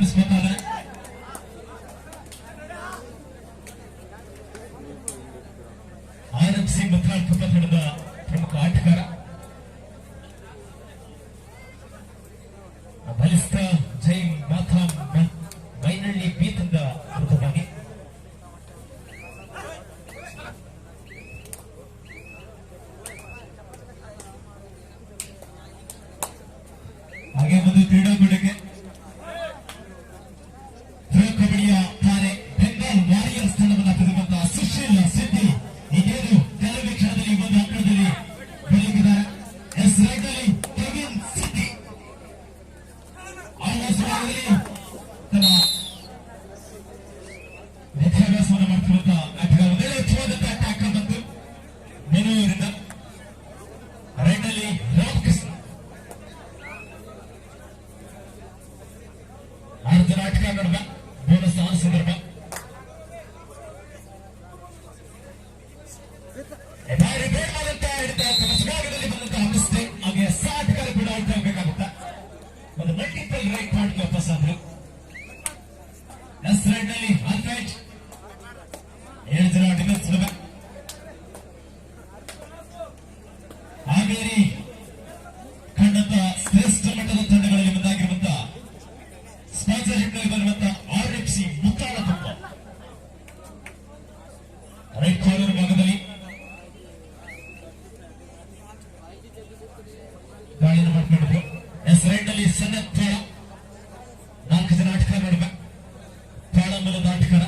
ಆಗಮಿಸಬೇಕಾದ್ರೆ RMC ಮುತ್ರಾಳ್ ಕಪ್ಪ ತಂಡದ ಪ್ರಮುಖ ಆಟಗಾರ ಬಲಿಷ್ಠ ಜೈ ಮಾತಾ ಮೈನಳ್ಳಿ ಬಿ ತಂದ ವಿರುದ್ಧವಾಗಿ ಹಾಗೆ ಒಂದು ಕ್ರೀಡಾಕೂಟಕ್ಕೆ ಕಬಡ್ಡಿಯ ತಾರೆ ಬೆಂಗಾಲ್ ವಾರಿಯರ್ಸ್ ತಂಡವನ್ನು ಪಡೆದುಕೊಂಡ ಸುಶೀಲ್ ಸಿದ್ದಿ ಈಗೇನು ಕೆಲವೇ ಕ್ಷಣದಲ್ಲಿ ಒಂದು ಅಂಕಣದಲ್ಲಿ ಬೆಳಗಿದ್ದಾರೆ. ಎಸ್ ರೈಟಲ್ಲಿ ಕೆವಿನ್ ಸಿದ್ದಿ ತನ್ನ ವಿದ್ಯಾಭ್ಯಾಸವನ್ನು ಮಾಡ್ತಿರುವಂತ ಆಟಗಾರ ಉತ್ತಮವಾದಂತಹ ಟ್ಯಾಕಲ್ ಬಂತು ಬೆಂಗಳೂರಿನಿಂದ. ರೈಟಲ್ಲಿ ರಾಮಕೃಷ್ಣ 6 ಜನ ಆಟಗಾರ ನಡುವೆ ಬೋನಸ್ ಆನ್ ಸಂದರ್ಭ. ಹಿಡಿತ ಬಂದಂತಹ ಮಿಸ್ಟೇಕ್ ಹಾಗೆ ಆಟಗಾರ ಕೂಡ ಔಟ್ ಆಗಬೇಕಾಗುತ್ತೆ. ಒಂದು ಮಲ್ಟಿಪಲ್ ರೈಟ್ ಪಾಯಿಂಟ್ ವಾಪಸ್ ಆದ್ರು. ಎಸ್ ರೈಟ್ ನಲ್ಲಿ ಆಲ್ಫೈಟ್ 7 ಜನ ಡಿಫೆನ್ಸ್ ನಡುವೆ. ಹಾವೇರಿ ಖಂಡದ ಶ್ರೇಷ್ಠ ಮಟ್ಟದ ತಂಡಗಳಲ್ಲಿ ಒಂದಾಗಿರುವಂತಹ ಸ್ಪಾನ್ಸರ್ಶಿಪ್ ನಲ್ಲಿ ಬರುವಂತಹ RMC ಮುತ್ತಾಳ ತುಪ್ಪ ರೈಟ್ ಕಾರ್ನರ್ ಭಾಗದಲ್ಲಿ ದಾಳಿಯನ್ನು ಮಾಡಿಕೊಂಡಿದ್ರು. ಎಸ್ ರೈಟ್ ನಲ್ಲಿ ಸನ್ನತ್ ತಾಳ 4 ಜನ ಆಟಗಾರ ನಡುವೆ. ತಾಳ ಮೂಲದ ಆಟಗಾರ.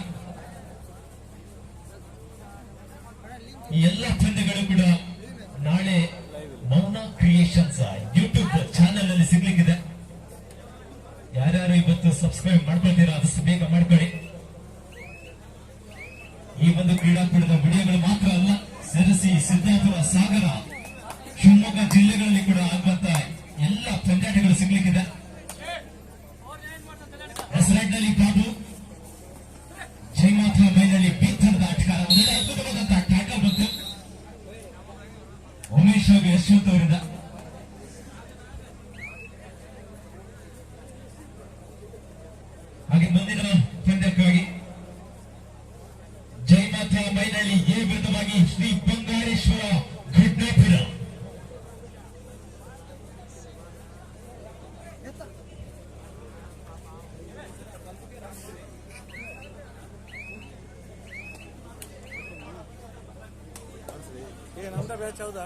ಈ ಎಲ್ಲ ಪಂದ್ಯಗಳು ಕೂಡ ನಾಳೆ ಮೌನ ಕ್ರಿಯೇಷನ್ಸ್ ಯೂಟ್ಯೂಬ್ ಚಾನೆಲ್ ಅಲ್ಲಿ ಸಿಗ್ಲಿಕ್ಕಿದೆ. ಯಾರ್ಯಾರು ಇವತ್ತು ಸಬ್ಸ್ಕ್ರೈಬ್ ಮಾಡ್ಕೊಳ್ತೀರಾ ಆದಷ್ಟು ಬೇಗ ಮಾಡ್ಕೊಳ್ಳಿ. ಈ ಒಂದು ಕ್ರೀಡಾಕೂಟದ ವಿಡಿಯೋಗಳು ಮಾತ್ರ ಅಲ್ಲ, ಸಿರಸಿ, ಸಿದ್ದಾಪುರ, ಸಾಗರ, ಶಿವಮೊಗ್ಗ ಜಿಲ್ಲೆಗಳಲ್ಲಿ ಕೂಡ ಆಗುವಂತ ಎಲ್ಲ ಪಂದ್ಯಾಟಗಳು ಸಿಗ್ಲಿಕ್ಕಿದೆ. ಎಸ್ ರೈಟ್ ನಲ್ಲಿ ಬಾಬು ಜೈಮಾತ್ರ ಮೈನಲ್ಲಿ ಬೀತರದ ಆಟಗಾರ. ಒಂದೊಳ್ಳೆ ಅದ್ಭುತವಾದಂತಹ ಟ್ಯಾಕಲ್ ಬಂತು ಉಮೇಶ್ ಹಾಗೂ ಯಶವಂತ್ ಅವರಿಂದ. ಹಾಗೆ ಮುಂದಿನ ಪಂದ್ಯಕ್ಕಾಗಿ ಜೈಮಾತ್ರ ಮೈನಳ್ಳಿ ಎ ವಿರುದ್ಧವಾಗಿ ಶ್ರೀ ಬಂಗಾರೇಶ್ವರ ಘಟ್ನಾಪುರ. ನಮ್ದ ಬ್ಯಾಚ್ ಹೌದಾ?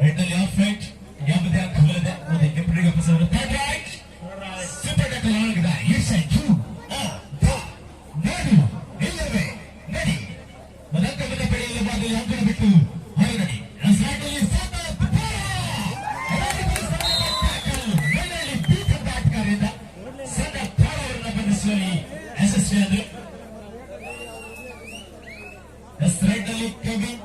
ರೈಟಲ್ಲಿ ಆಫ್ ರೈಟ್ ಯಾವುದೇ ಅಂಕವಿಲ್ಲದೆ ಒಂದು ಕೆಂಪರಿಗೆ ಹೊಸವರು ರೈಟ್ ಸೂಪರ್ ಟ್ಯಾಕಲ್ ಆಗಿದೆ. ಇಟ್ಸ್ ಎ ಟೂ ನೋಡು ಇಲ್ಲವೇ ನಡಿ ಮದಂಕವನ್ನು ಪಡೆಯಲು ಬಾಗಿಲು ಅಂಕಣ ಬಿಟ್ಟು ಹೊರಗಡೆ. ರೈಟಲ್ಲಿ ಮೈನಲ್ಲಿ ಬೀತದ ಆಟಗಾರರಿಂದ ಸಣ್ಣ ತಾಳವರನ್ನು ಬಂಧಿಸುವಲ್ಲಿ ಯಶಸ್ವಿಯಾದರು. ಎಸ್ ರೈಟಲ್ಲಿ ಕೆವಿನ್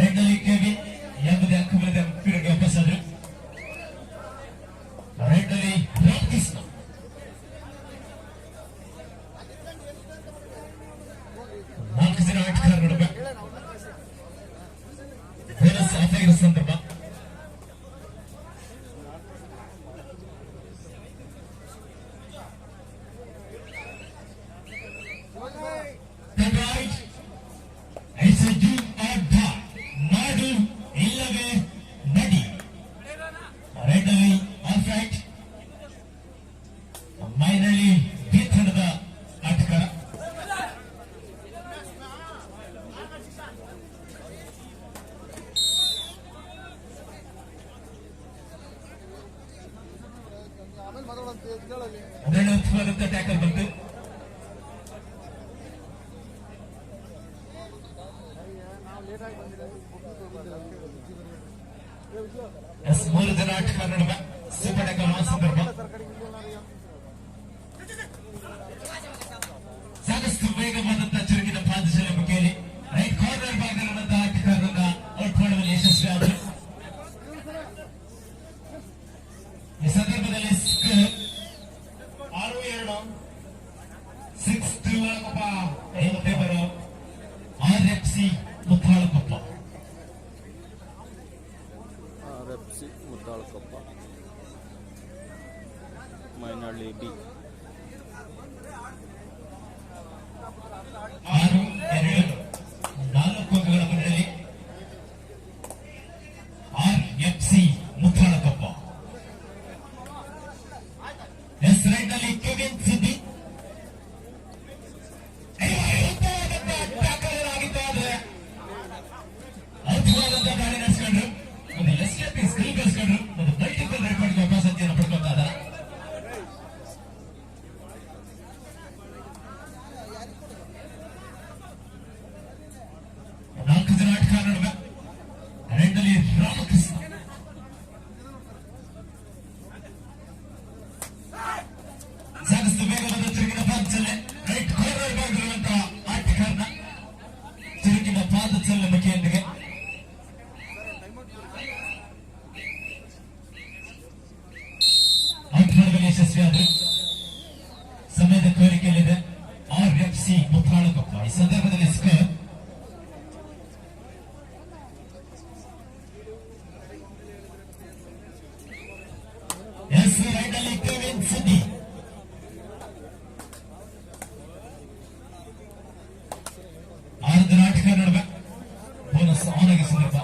ರೈಟಲ್ಲಿ ಕೆವಿನ್ ಯಾವುದೇ ಅಂಕವಿಲ್ಲದೆ ಕ್ರೀಡೆಗೆ ವಾಪಸ್ಸಾದ್ರು. ರೈಟಲ್ಲಿ ರಾಮಕೃಷ್ಣ 4 ಜನ ಆಟಗಾರ ನಡುವೆ ಬೋನಸ್ ಆಫ್ ಆಗಿರೋ ಸಂದರ್ಭ. ನಾಡು ಇಲ್ಲವೇ ನಡಿ. ರೈಟಲ್ಲಿ ಆಫ್ ರೈಟ್ ಮೈನಳ್ಳಿ ಬಿ ತಂಡದ ಆಟಗಾರ. ಅದರಲ್ಲಿ ಉತ್ತಮವಾದಂತಹ ಟ್ಯಾಕಲ್ ಬಂತು. ಮೂರು ಜನ ಆಟಗಾರ ನಡುವೆ ಸಿಪಡಕ ಸಂದರ್ಭ ಸಾಕಷ್ಟು ವೇಗವಾದಂತಹ ಚುರುಕಿನ ಪಾದಶಾಲೆ ಮುಖೇಲಿ ರೈಟ್ ಕಾರ್ನರ್ ಭಾಗದಲ್ಲಿರುವಂತಹ ಆಟಗಾರರನ್ನ ಔಟ್ ಮಾಡುವಲ್ಲಿ ಯಶಸ್ವಿ ಆದರು. ಈ ಸಂದರ್ಭದಲ್ಲಿ 6-2 6-2 RFC ಮುತ್ತಾಳಕೊಪ್ಪ ಮೈನಳ್ಳಿ ಬಿ 6-2 4 ಅಂಕಗಳ ಮುನ್ನಡೆಯಲ್ಲಿ RFC ಮುತ್ತಾಳಕೊಪ್ಪ. ಎಸ್ ರೈಟ್ ನಲ್ಲಿ ಕೆವಿನ್ ಸಿದ್ದಿ ಅದ್ಭುತವಾದಂತಹ ದಾಳಿ ನಡೆಸಿಕೊಂಡ್ರು. ಒಂದು ಎಸ್ಕೇಪಿಂಗ್ ಸ್ಕಿಲ್ ಬೆಳೆಸ್ಕೊಂಡ್ರು. ಒಂದು ಮಲ್ಟಿಪಲ್ ರೆಕಾರ್ಡ್ಗೆ ಅವಕಾಶವನ್ನು ಪಡ್ಕೊಳ್ತಾ ಇದ್ದಾರೆ. ನಾಲ್ಕು ಜನ ಆಟಗಾರ ನಡುವೆ ರೆಡ್ನಲ್ಲಿ ರಾಮಕೃಷ್ಣ ಸಾಕಷ್ಟು ವೇಗವಾದ ಚುರುಕಿನ ಪಾದಚಲನೆ ರೈಟ್ ಕಾರ್ನರ್ ಭಾಗದಲ್ಲಿರುವಂತಹ ಆಟಗಾರನ ಚುರುಕಿನ ಪಾದಚಲನೆ ಮುಖಿಯೊಂದಿಗೆ ಔಟ್ ಮಾಡುವಲ್ಲಿ ಯಶಸ್ವಿಯಾದರು. ಸಮಯದ ಕೋರಿಕೆಯಲ್ಲಿದೆ RFC ಮುತ್ತಾಳಕೊಪ್ಪ. ಈ ಸಂದರ್ಭದಲ್ಲಿ ಸ್ಕೋರ್ ಎಸ್ ರೈಟ್ ಅಲ್ಲಿ ಕೆವಿನ್ ಸಿದ್ದಿ 6 ಜನ ಆಟಗಾರ ನಡುವೆ ಬೋನಸ್ ಆನ್ ಆಗಿ ಸಂದರ್ಭ.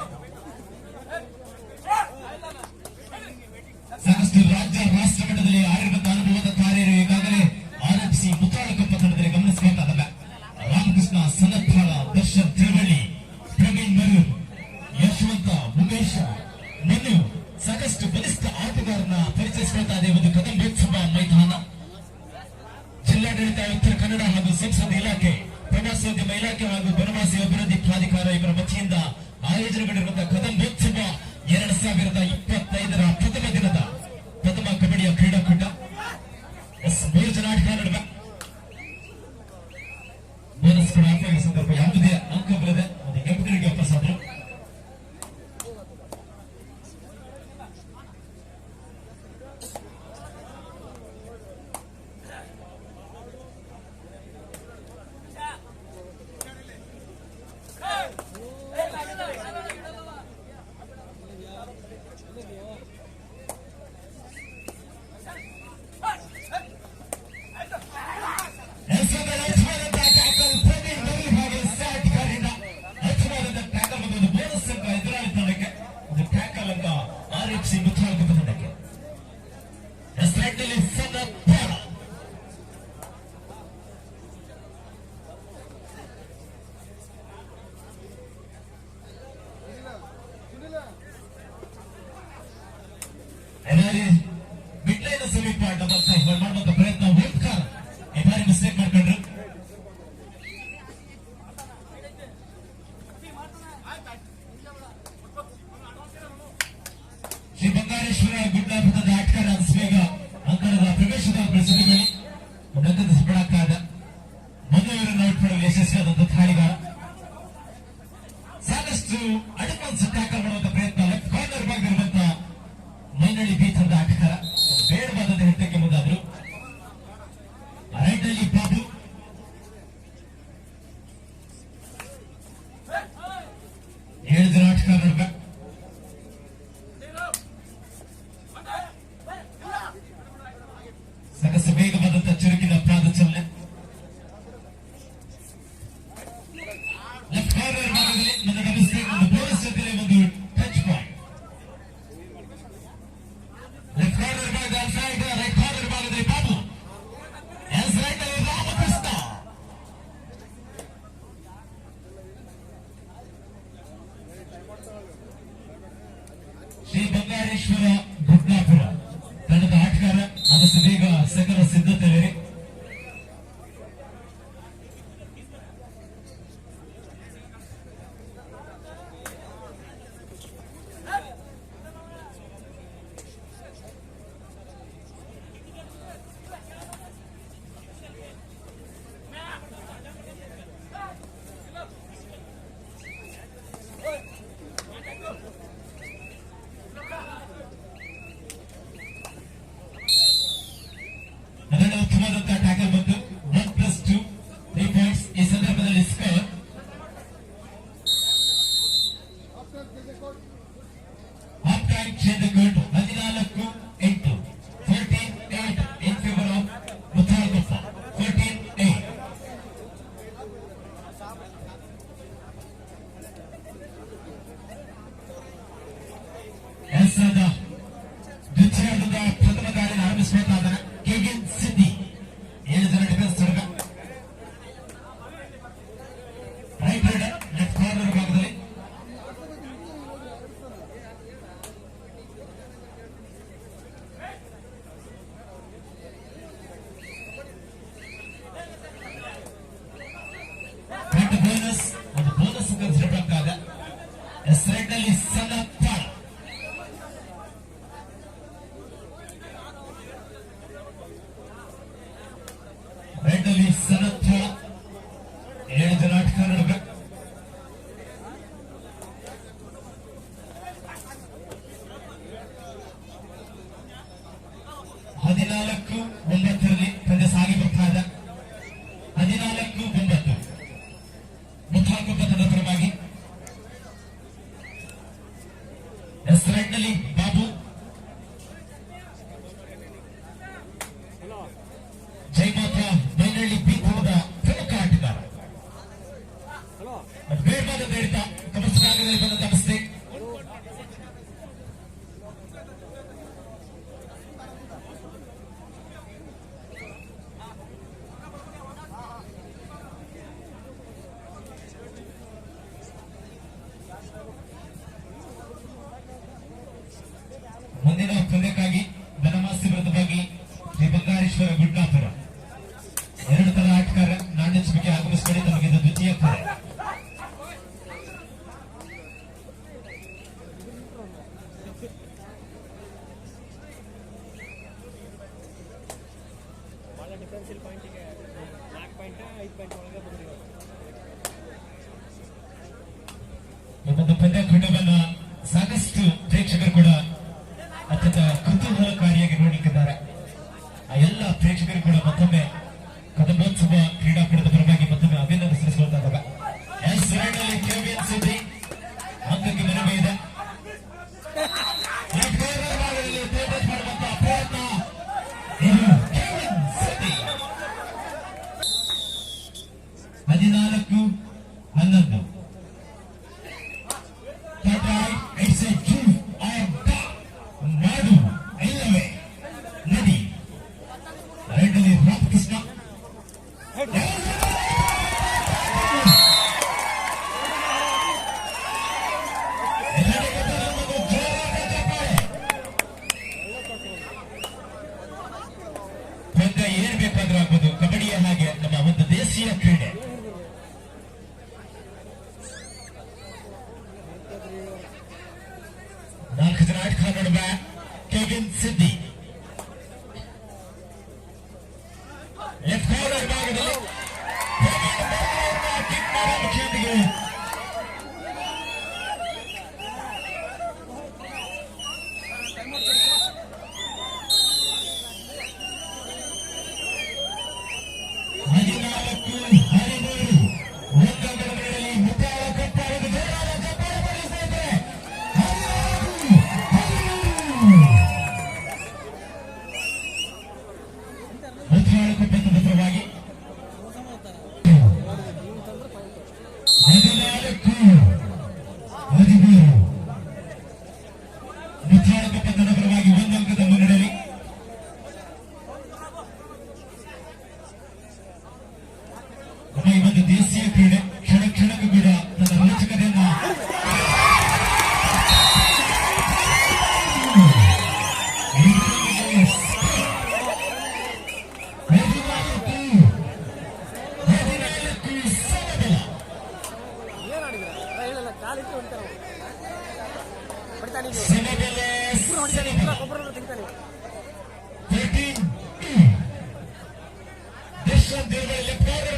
ಸಾಕಷ್ಟು ರಾಜ್ಯ ರಾಷ್ಟ್ರ ಮಟ್ಟದಲ್ಲಿ ಆಡಿರುವಂತಹ ಅನುಭವದ ಕಾರ್ಯರು ಈಗಾಗಲೇ RFC ಮುತ್ತಾಳಕೊಪ್ಪ ತಂಡದಲ್ಲಿ ಗಮನಿಸಬೇಕಾದಲ್ಲ. ರಾಮಕೃಷ್ಣ ಸನತ್ವಾಳ, ದರ್ಶನ್ ತಿರುವಳ್ಳಿ, ಪ್ರವೀಣ್ ಮರೂರ್, ಯಶವಂತ, ಉಮೇಶ, ಮನು ಸಾಕಷ್ಟು ಬಲಿಷ್ಠ ಆಟಗಾರನ ಪರಿಚಯಿಸಿಕೊಳ್ತಾ ಇದೆ ಒಂದು ಕದಂಬೋತ್ಸವ ಮೈದಾನ. ಜಿಲ್ಲಾಡಳಿತ, ಉತ್ತರ ಕನ್ನಡ ಹಾಗೂ ಸಂಸದೀಯ ಇಲಾಖೆ, ಪ್ರವಾಸೋದ್ಯಮ ಇಲಾಖೆ ಹಾಗೂ ಬನವಾಸಿ ಅಭಿವೃದ್ಧಿ ಪ್ರಾಧಿಕಾರ ಇವರ ವತಿಯಿಂದ ಆಯೋಜನೆಗೊಂಡಿರುವಂತಹ ಕದಂಬೋತ್ಸವ 2025ರ ಪ್ರಥಮ ದಿನದ ಪ್ರಥಮ ಕಬಡ್ಡಿಯ ಕ್ರೀಡಾಕೂಟ. ಎಸ್ 3 ಜನ ಆಟಗಾರ ನಡುವೆ ಬೋನಸ್ ಕೂಡ ಆಫ್ ಆಗಿರುವ ಸಂದರ್ಭ ಯಾವುದೇ ಅಂಕ ಬರದೆ ಒಂದು ಎಂಪಿಗೆ ವಾಪಸ್ಸಾದ್ರು. RFC ಮುತ್ತಾಳಕೊಪ್ಪ ತಂಡಕ್ಕೆ ಎಸ್ ರೈಟ್ ನಲ್ಲಿ ಸನತ್ವಾಳ ಮಿಡ್ಲೈನ್ ಸಮೀಪ ಡಬಲ್ ಸೈಡ್ ಮಾಡುವಂತ ಪ್ರಯತ್ನ ಓಂಕಾರ್ ಈ ಬಾರಿ ಮಿಸ್ಟೇಕ್ ಮಾಡ್ಕೊಂಡ್ರು. ಶ್ರೀ ಬಂಗಾರೇಶ್ವರ ಗುಡ್ಡಾಪುರದ ಆಟಗಾರ ಬೇಗ ಅಂಕಣದ ಪ್ರವೇಶದ ಪ್ರಸಿದ್ಧಿಗಳು ನಗದು ಸ್ಫೋಟಕ್ಕಾದ ಮದುವೆಯವರನ್ನು ಔಟ್ ಮಾಡಲು ಯಶಸ್ವಿಯಾದಂತಹ ದಾಳಿಗಾರ. ಸಾಕಷ್ಟು ಅಡ್ವಾನ್ಸ್ ಟ್ಯಾಕಲ್ ಮಾಡುವಂತ ಪ್ರಯತ್ನ ಲೆಫ್ಟ್ ಕಾರ್ನರ್ ಭಾಗದಲ್ಲಿರುವಂತಹ ಮೈನಳ್ಳಿ ಬಿ ತಂದ ಆಟಗಾರ ಬೇಡವಾದ ಹಿಡಿತಕ್ಕೆ ಮುಂದಾದ್ರು. ರೈಟ್ ನಲ್ಲಿ ಬಾಬು, ಏಳು ಜನ ಆಟಗಾರ ನಡುವೆ ಸಾಕಷ್ಟು ವೇಗವಾದಂತಹ ಚುರುಕಿನ ಪಾದಚಲನೆ. ಲೆಫ್ಟ್ ಕಾರ್ನರ್ ಭಾಗದಲ್ಲಿ ನನ್ನ ಗಮನಿಸಿದ ಒಂದು ಬೋನಸ್ ಜೊತೆಯಲ್ಲಿ ಒಂದು ಟಚ್ ಪಾಯಿಂಟ್. ಲೆಫ್ಟ್ ಕಾರ್ನರ್ ಭಾಗದ ಸೈಡ್, ರೈಟ್ ಕಾರ್ನರ್ ಭಾಗದಲ್ಲಿ ಬಾಬು, ಎಸ್ ರೈಟ್ ಅಲ್ಲಿ ರಾಮಕೃಷ್ಣ. ಶ್ರೀ ಬಂಗಾರೇಶ್ವರ ಗುಡ್ಡಾಪುರ ತಂಡದ ಆಟಗಾರ ಆದಷ್ಟು ಬೇಗ ಸಕಲ ಸಿದ್ಧತೆ ಇರಿ. ಎಸ್ರದ ದ್ವಿತೀಯಾರ್ಧದ ಪ್ರಥಮ ದಾಳಿನ ಆರಂಭಿಸಬೇಕಾದ ಕೆವಿನ್ ಸಿದ್ದಿ 7 ಜನ ಡಿಫೆನ್ಸ್ ತೊಡಗ ರೈಟ್ ರೈಡರ್ ಲೆಫ್ಟ್ ಕಾರ್ನರ್ ಭಾಗದಲ್ಲಿ ಬೋನಸ್ ಒಂದು ಬೋನಸ್ ಕನ್ಸಿಡರ್ ಆಗ್ತದೆ. ಎಸ್ ರೈಟ್ ನಲ್ಲಿ ಸನತ್ ಪಾಳ ರೈಟ್ ನಲ್ಲಿ ಸನತ್ ಪಾಳ 7 ಜನ ಆಟಗಾರ ನಡುವೆ 14-9 ಪಂದ್ಯ ಸಾಗಿ ಬರ್ತಾ ಇದೆ. 14-9 ಮುಖಾಂತರ ತಂಡದ ಪರವಾಗಿ ಎಸ್ ರೈಟ್ ನಲ್ಲಿ ಬಾಬು ಜಯಮಾತ್ರ ಬೈನಹಳ್ಳಿ ಬಿ ತಂಡದ ಪ್ರಮುಖ ಆಟಗಾರ ಬೇಡವಾದ ಬೇಡಿತ ಕಮರ್ಸ್ಕಾಗದಲ್ಲಿ ಬಂದ ತಮಸ್ತೆ ಮುಂದಿನ ಪಂದ್ಯಕ್ಕಾಗಿ ಬನಮಾಸಿ ವಿರುದ್ಧವಾಗಿ ಶ್ರೀ ಬಂಗಾರೇಶ್ವರ ಗುಡ್ಡಾಪುರ 2 ತರ ಆಟಗಾರ ನಾಣ್ಯಚಿಕೆ ಆಗಮಿಸಿದರೆ ನಮಗೆ ಇದು ದ್ವಿತೀಯ ಪಂದ್ಯ. ಈ ಒಂದು ಪಂದ್ಯ ಕೂಟವನ್ನು ಸಾಕಷ್ಟು ಪ್ರೇಕ್ಷಕರು ಕೂಡ ಅತ್ಯಂತ ಕುತೂಹಲಕಾರಿಯಾಗಿ ನೋಡಲಿಕ್ಕಿದ್ದಾರೆ. ಆ ಎಲ್ಲ ಪ್ರೇಕ್ಷಕರು ಕೂಡ ಮತ್ತೊಮ್ಮೆ ಕದಂಬೋತ್ಸವ ಕ್ರೀಡಾಕೂಟದ ಪರವಾಗಿ ಮತ್ತೊಮ್ಮೆ ಅಭಿನಂದಿಸಿಕೊಳ್ತಾ ಇದ್ದಾರೆ. ಎಸ್ ರೈಟ್ ನಲ್ಲಿ ಕೆವಿನ್ ಸಿದ್ದಿ ಅಂಕಕ್ಕೆ ಮನವಿ ಇದೆ. ಮಾಡುವಂತಹ ಪ್ರಯತ್ನ ಇದು ಕೆವಿನ್ ಸಿದ್ದಿ 14-11 ನಾಡು ಇಲ್ಲವೇ ನದಿ ರೈಡಲ್ಲಿ ರಾಮಕೃಷ್ಣ ಪಂದ್ಯ ಏನ್ ಬೇಕಾದ್ರೂ ಆಗ್ಬೋದು. ಕಬಡ್ಡಿಯ ಹಾಗೆ ನಮ್ಮ ಒಂದು ದೇಶೀಯ ಕ್ರೀಡೆ. ನಾಲ್ಕು ಜನ ಆಟಗಾರ ನಡುವೆ ಕೆವಿನ್ ಸಿದ್ದಿ ಲೆಫ್ಟ್ ಕಾರ್ನರ್ ಭಾಗದಲ್ಲಿ ಮುಖ್ಯಮಂತ್ರಿಗಳು ಪರವಾಗಿ 1 ಅಂಕದ ಮುನ್ನಡೆಯಲ್ಲಿ ನಮ್ಮ ಈ ಒಂದು ದೇಶೀಯ ಕ್ರೀಡೆ ಕ್ಷಣ ಕ್ಷಣಕ್ಕೂ ಕೂಡ ತನ್ನ ರೋಚಕತೆಯನ್ನ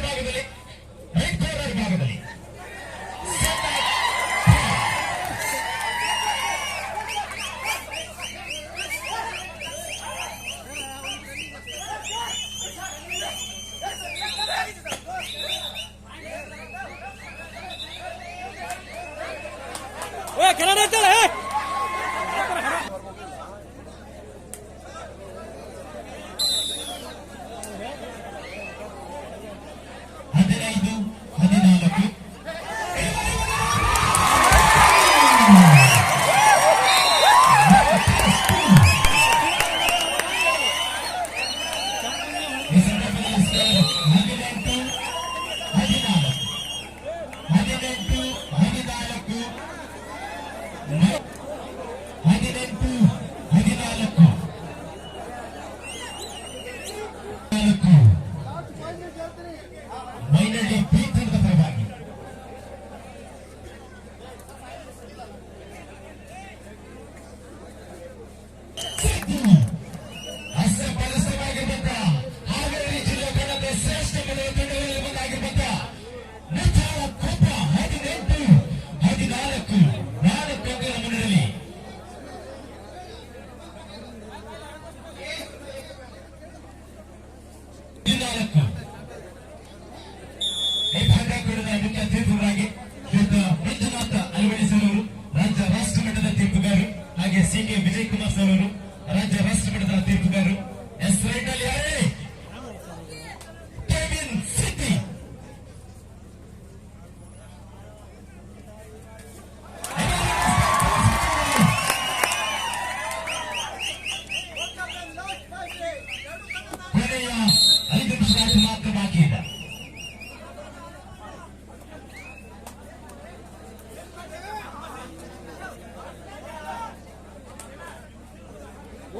ಭಾಗದಲ್ಲಿ ರೈಟ್ ಕಾರ್ನರ್ ಭಾಗದಲ್ಲಿ ಕೆಳಗಡೆ ಇರ್ತಾರೆ. 15-14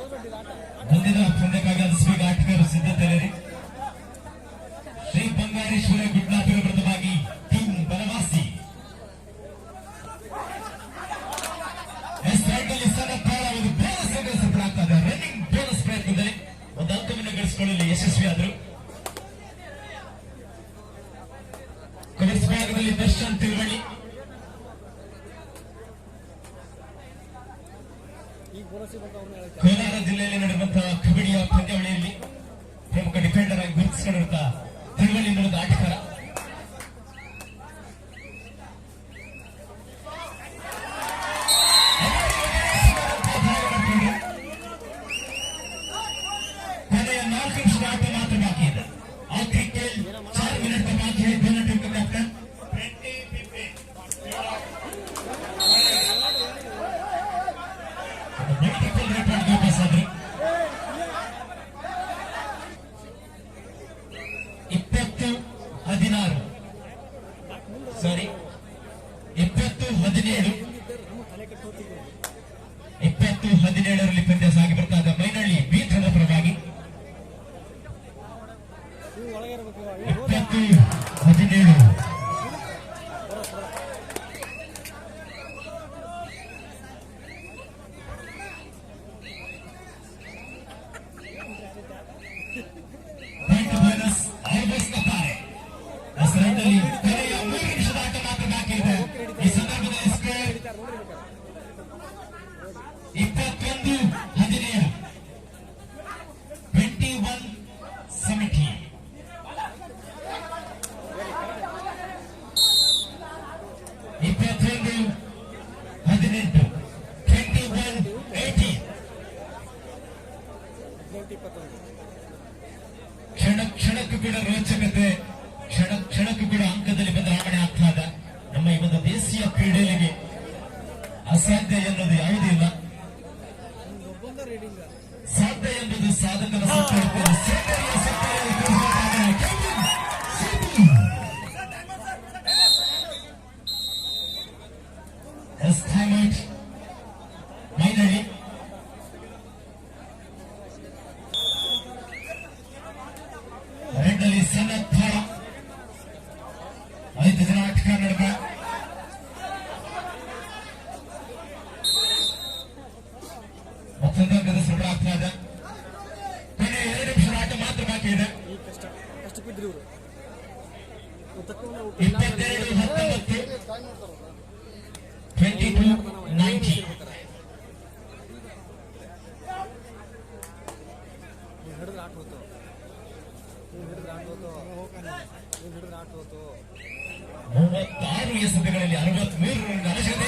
ಮುಂದಿನ ಪಂದ್ಯಕ್ಕಾಗಿ ಸ್ಪೀಡ್ ಆಟಗಾರರು ಸಿದ್ಧತೆಯಲ್ಲಿ ಶ್ರೀ ಬಂಗಾರೇಶ್ವರ ಗುಡ್ನಾಥರ ವೃತ್ತವಾಗಿ ಟೀಮ್ ಬನವಾಸಿ ಎಸ್ಟ್ರಾಯ್ಡ್ನಲ್ಲಿ ಸಣ್ಣಪಾಳ ಒಂದು ಬೋನಸ್ ಸಫಲವಾಗ್ತದೆ. ರನ್ನಿಂಗ್ ಬೋನಸ್ ಪ್ರಯತ್ನದಲ್ಲಿ ಒಂದು ಅಂಕವನ್ನು ಗಳಿಸಿಕೊಳ್ಳಲು ಯಶಸ್ವಿಯಾದರು. ಕಬಡ್ಡಿ ವಿಭಾಗದಲ್ಲಿ ದರ್ಶನ್ ತಿರುವಳ್ಳಿ, ಕೋಲಾರ ಜಿಲ್ಲೆಯಲ್ಲಿ ನಡೆಯುವಂತಹ ಕಬಡ್ಡಿಯ ಪಂದ್ಯಾವಳಿಯಲ್ಲಿ ಪ್ರಮುಖ ಡಿಫೆಂಡರ್ ಆಗಿ ಗುರುತಿಸಿಕೊಂಡಿರುತ್ತಾ ತಿರುವಳ್ಳಿ ಮೂಲದ ಆಟಗಾರ. ಕೊನೆಯ 4 ನಿಮಿಷದ ಆಟ ಮಾತ್ರ ಬಾಕಿ ಇದೆ. ಆಖರಿ खेल 4 मिनट का बाकी है. दोनों टीम के कैप्टन मल्टीपल रिकॉर्ड वापस आದ್ರೆ 20-16 ಸಾರಿ 20-17 20-17ರಲ್ಲಿ ಪಂದ್ಯ ಸಾಗಿ ಬರ್ತಾ ಇದೆ. ಮೈನಳ್ಳಿ ಬಿ ತಂಡದ ಪರವಾಗಿ 20-17 ಬೋನಸ್ ಆಲ್ಬೋಸ್ತಾರೆ. ಹೆಸರಲ್ಲಿ ಕೊನೆಯ 3 ನಿಮಿಷದ ಆಟ ಮಾತ್ರ ಬಾಕಿ ಇದೆ. ಈ ಸಂದರ್ಭದಲ್ಲಿ ಸ್ಕೋರ್ 21-17 21-17 21-18 21-18 ಕ್ಷಣಕ್ಕೂ ಕೂಡ ರೋಚಕತೆ, ಕ್ಷಣಕ್ಕೂ ಕೂಡ ಅಂಕದಲ್ಲಿ ಬದಲಾವಣೆ ಆಗ್ತಾ ಇದೆ. ನಮ್ಮ ಈ ಒಂದು ದೇಶೀಯ ಕ್ರೀಡೆಗಳಿಗೆ ಅಸಾಧ್ಯ ಎನ್ನುವುದು ಯಾವುದೂ ಇಲ್ಲ. ಸಾಧ್ಯ ಎಂಬುದು ಸಾಧಕನ ಸತ್ಯ ಇರ್ತದೆ. ಮೈನಳ್ಳಿ ರೆಡ್ನಲ್ಲಿ ಸನ್ನದ್ಧಾರ 5 ಜನ ಆಟಗಾರ ನಡುವೆ ಮತ್ತೊಂದು ಅಂಕದ ಸುಳ್ಳು ಆಗ್ತಾ ಇದೆ. ಕೊನೆಯ 2 ನಿಮಿಷದ ಆಟ ಮಾತ್ರ ಬಾಕಿ ಇದೆ. 22-19 22-19 36 ಎಸೆತಗಳಲ್ಲಿ 63 ರನ್ ಅವಶ್ಯಕತೆ.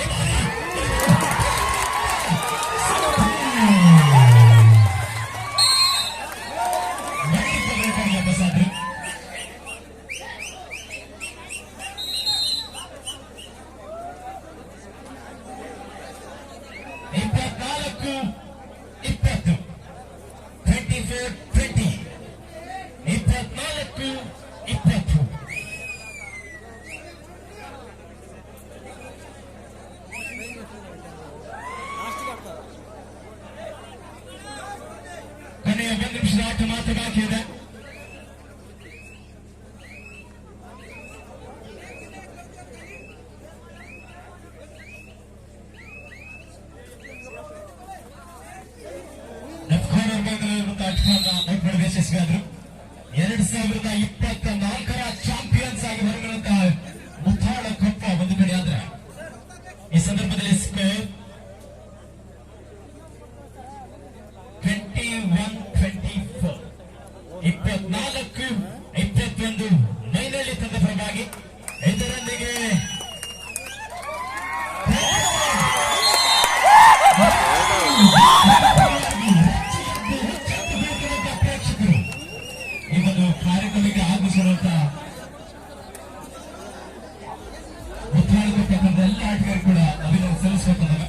ಬಸಾದ್ರು 24-20 24-20 24-20 ಕೊನೆಯ 1 ನಿಮಿಷದ ಆಟ ಮಾತ್ರ ಬಾಕಿ ಇದೆ. ಯಶಸ್ವಿಯಾದರು. 2024ರ ಚಾಂಪಿಯನ್ಸ್ ಆಗಿ ಹೊರಗುವಂತಹ ಮುತ್ತಾಳ ಕೊಪ್ಪ ಒಂದು ಕಡೆ ಆದ್ರೆ ಈ ಸಂದರ್ಭದಲ್ಲಿ ಸ್ಕೋರ್ 21-24 24-21 ಮೈನಳ್ಳಿ ತಂಡ ಪರವಾಗಿ. ಇದರೊಂದಿಗೆ ಪ್ರೇಕ್ಷಕರು ಈ ಒಂದು ಕಾರ್ಯಕ್ರಮಕ್ಕೆ ಆಗಮಿಸಿರುವಂತಹ ಮುತ್ತಾಳಕೊಪ್ಪ ತಂಡದ ಎಲ್ಲ ಆಟಗಾರರು ಕೂಡ ಅಭಿನಂದನೆ ಸಲ್ಲಿಸಬೇಕಾದಾಗ